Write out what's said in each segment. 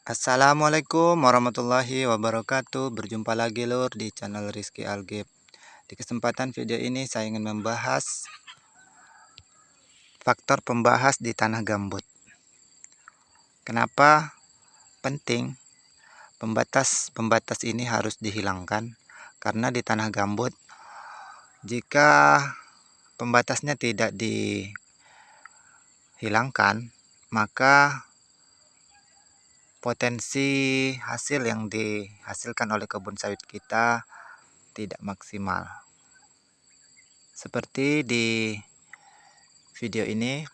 Assalamualaikum warahmatullahi wabarakatuh. Berjumpa lagi lur di channel Rizky Algib. Di kesempatan video ini saya ingin membahas faktor pembahas di tanah gambut. Kenapa penting pembatas ini harus dihilangkan? Karena di tanah gambut jika pembatasnya tidak dihilangkan, maka potensi hasil yang dihasilkan oleh kebun sawit kita tidak maksimal. Seperti di video ini,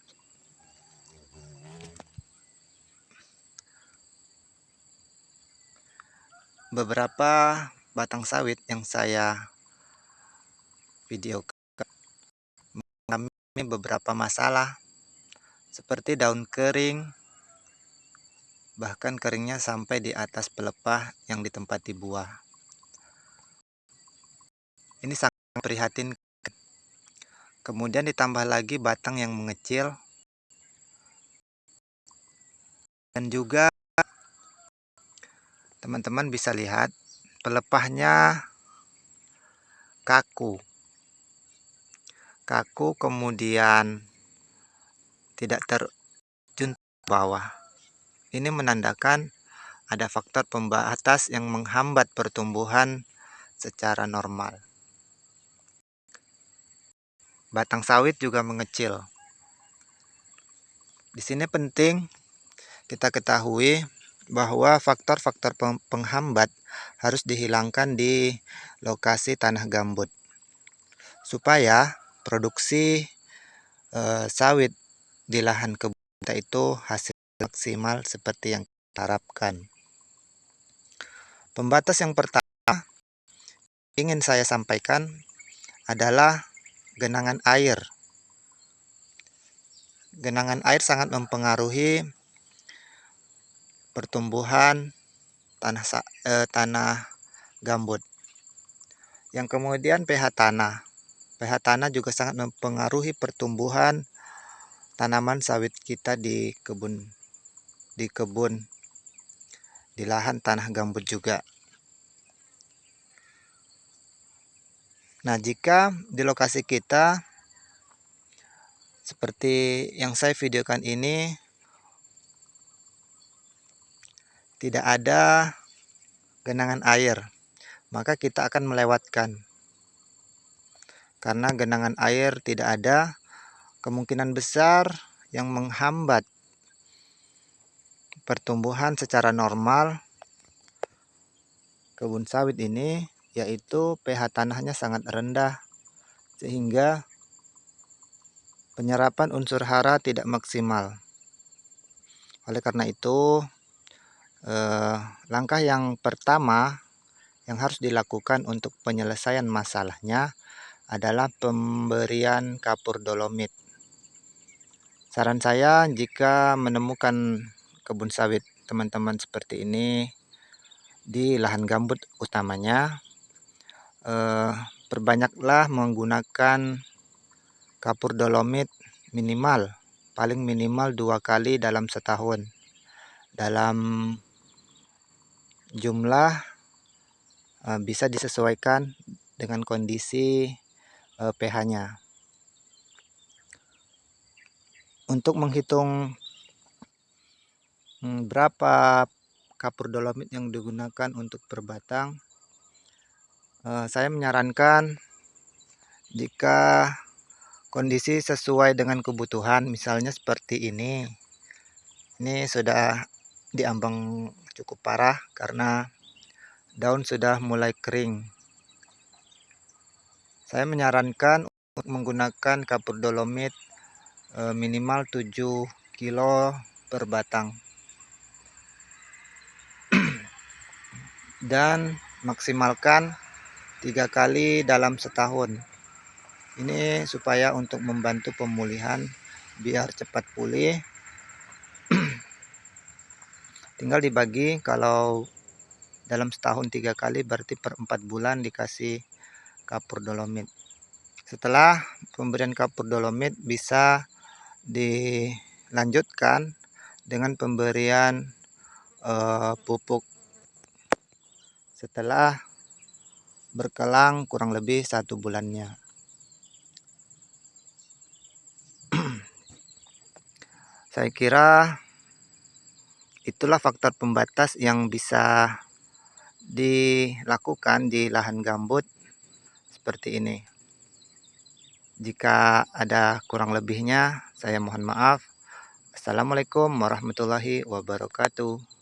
beberapa batang sawit yang saya videokan mengalami beberapa masalah seperti daun kering, bahkan keringnya sampai di atas pelepah yang ditempati buah. Ini sangat prihatin. Kemudian ditambah lagi batang yang mengecil, dan juga teman-teman bisa lihat pelepahnya kaku, kemudian tidak terjun ke bawah. Ini menandakan ada faktor pembatas yang menghambat pertumbuhan secara normal. Batang sawit juga mengecil. Di sini penting kita ketahui bahwa faktor-faktor penghambat harus dihilangkan di lokasi tanah gambut supaya produksi sawit di lahan kebun kita itu hasil maksimal seperti yang kita harapkan. Pembatas yang pertama ingin saya sampaikan adalah genangan air. Genangan air sangat mempengaruhi pertumbuhan tanah gambut. Yang kemudian pH tanah. pH tanah juga sangat mempengaruhi pertumbuhan tanaman sawit kita di kebun, di lahan tanah gambut juga. Nah, jika di lokasi kita seperti yang saya videokan ini tidak ada genangan air, maka kita akan melewatkan. Karena genangan air tidak ada, kemungkinan besar yang menghambat pertumbuhan secara normal kebun sawit ini yaitu pH tanahnya sangat rendah, sehingga penyerapan unsur hara tidak maksimal. Oleh karena itu, langkah yang pertama yang harus dilakukan untuk penyelesaian masalahnya adalah pemberian kapur dolomit. Saran saya, jika menemukan kebun sawit teman-teman seperti ini di lahan gambut utamanya, perbanyaklah menggunakan kapur dolomit paling minimal 2 kali dalam setahun, dalam jumlah bisa disesuaikan dengan kondisi pH-nya. Untuk menghitung berapa kapur dolomit yang digunakan untuk per batang, saya menyarankan jika kondisi sesuai dengan kebutuhan, misalnya seperti ini sudah diambang cukup parah karena daun sudah mulai kering. Saya menyarankan untuk menggunakan kapur dolomit minimal 7 kilo per batang dan maksimalkan 3 kali dalam setahun. Ini supaya untuk membantu pemulihan biar cepat pulih. Tinggal dibagi, kalau dalam setahun 3 kali berarti per 4 bulan dikasih kapur dolomit. Setelah pemberian kapur dolomit bisa dilanjutkan dengan pemberian pupuk setelah berkelang kurang lebih 1 bulannya. Saya kira itulah faktor pembatas yang bisa dilakukan di lahan gambut seperti ini. Jika ada kurang lebihnya, saya mohon maaf. Assalamualaikum warahmatullahi wabarakatuh.